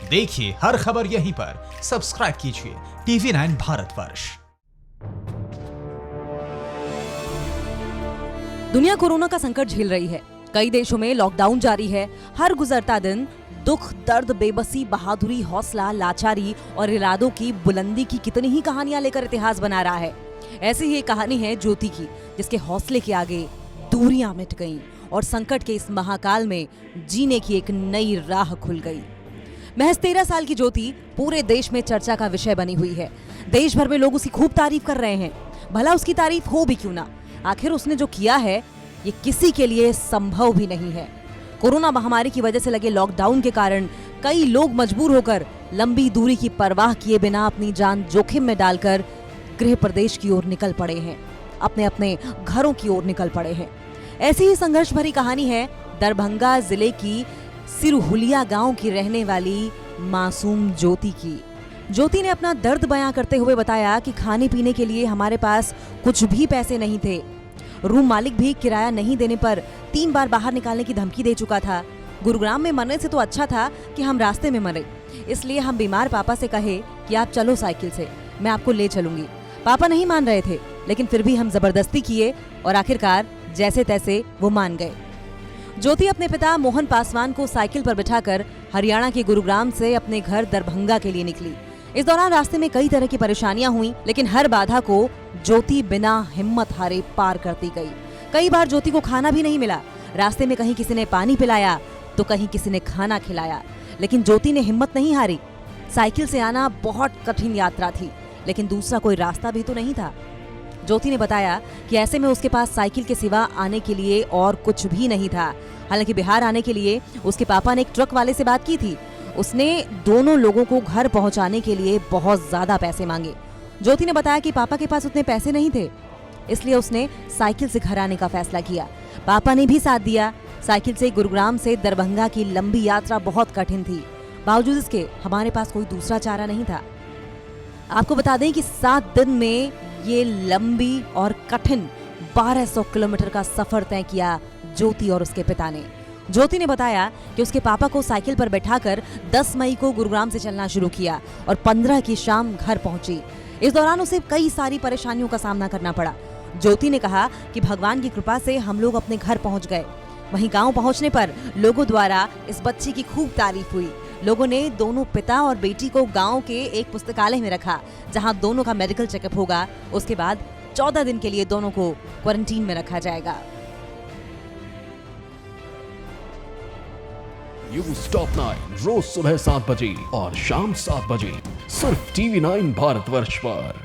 देखिए हर खबर यहीं पर, सब्सक्राइब कीजिए TV9 भारतवर्ष। दुनिया कोरोना का संकट झेल रही है। कई देशों में लॉकडाउन जारी है। हर गुजरता दिन दुख, दर्द, बेबसी, बहादुरी, हौसला, लाचारी और इरादों की बुलंदी की कितनी ही कहानियां लेकर इतिहास बना रहा है। ऐसी ही एक कहानी है ज्योति की, जिसके हौसले के आगे दूरियां मिट गईं और संकट के इस महाकाल में जीने की एक नई राह खुल गई। महज 13 साल की ज्योति पूरे देश में चर्चा का विषय बनी हुई है। देश भर में लोग उसकी खूब तारीफ कर रहे हैं। भला उसकी तारीफ हो भी क्यों ना, आखिर उसने जो किया है ये किसी के लिए संभव भी नहीं है। कोरोना महामारी की वजह से लगे लॉकडाउन के कारण कई लोग मजबूर होकर लंबी दूरी की परवाह किए बिना अपनी जान जोखिम में डालकर गृह प्रदेश की ओर निकल पड़े हैं, अपने अपने घरों की ओर निकल पड़े हैं। ऐसी ही संघर्ष भरी कहानी है दरभंगा जिले की सिरहुलिया गांव की रहने वाली मासूम ज्योति की। ज्योति ने अपना दर्द बयां करते हुए बताया कि खाने पीने के लिए हमारे पास कुछ भी पैसे नहीं थे। रूम मालिक भी किराया नहीं देने पर 3 बार बाहर निकालने की धमकी दे चुका था। गुरुग्राम में मरने से तो अच्छा था कि हम रास्ते में मरे, इसलिए हम बीमार पापा से कहे कि आप चलो साइकिल से, मैं आपको ले चलूंगी। पापा नहीं मान रहे थे, लेकिन फिर भी हम जबरदस्ती किए और आखिरकार जैसे तैसे वो मान गए। ज्योति अपने पिता मोहन पासवान को साइकिल पर बिठाकर हरियाणा के गुरुग्राम से अपने घर दरभंगा के लिए निकली। इस दौरान रास्ते में कई तरह की परेशानियां हुई, लेकिन हर बाधा को ज्योति बिना हिम्मत हारे पार करती गई। कई बार ज्योति को खाना भी नहीं मिला। रास्ते में कहीं किसी ने पानी पिलाया तो कहीं किसी ने खाना खिलाया, लेकिन ज्योति ने हिम्मत नहीं हारी। साइकिल से आना बहुत कठिन यात्रा थी, लेकिन दूसरा कोई रास्ता भी तो नहीं था। ज्योति ने बताया कि ऐसे में उसके पास साइकिल के सिवा आने के लिए और कुछ भी नहीं था। हालांकि बिहार आने के लिए उसके पापा ने एक ट्रक वाले से बात की थी। उसने दोनों लोगों को घर पहुंचाने के लिए बहुत ज्यादा पैसे मांगे। ज्योति ने बताया कि पापा के पास उतने पैसे नहीं थे, इसलिए उसने साइकिल से घर आने का फैसला किया। पापा ने भी साथ दिया। साइकिल से गुरुग्राम से दरभंगा की लंबी यात्रा बहुत कठिन थी। बावजूद इसके हमारे पास कोई दूसरा चारा नहीं था। आपको बता दें कि 7 दिन में ये लंबी और कठिन 1200 किलोमीटर का सफर तय किया ज्योति और उसके पिता ने। ज्योति ने बताया कि उसके पापा को साइकिल पर बैठाकर 10 मई को गुरुग्राम से चलना शुरू किया और 15 की शाम घर पहुंची। इस दौरान उसे कई सारी परेशानियों का सामना करना पड़ा। ज्योति ने कहा कि भगवान की कृपा से हम लोग अपने घर पहुंच गए। वहीं गांव पहुंचने पर लोगों द्वारा इस बच्ची की खूब तारीफ हुई। लोगों ने दोनों पिता और बेटी को गांव के एक पुस्तकालय में रखा, जहां दोनों का मेडिकल चेकअप होगा। उसके बाद 14 दिन के लिए दोनों को क्वारंटीन में रखा जाएगा। न्यूज़ टॉप 9 रोज सुबह 7 बजे और शाम 7 बजे सिर्फ TV9 भारतवर्ष पर।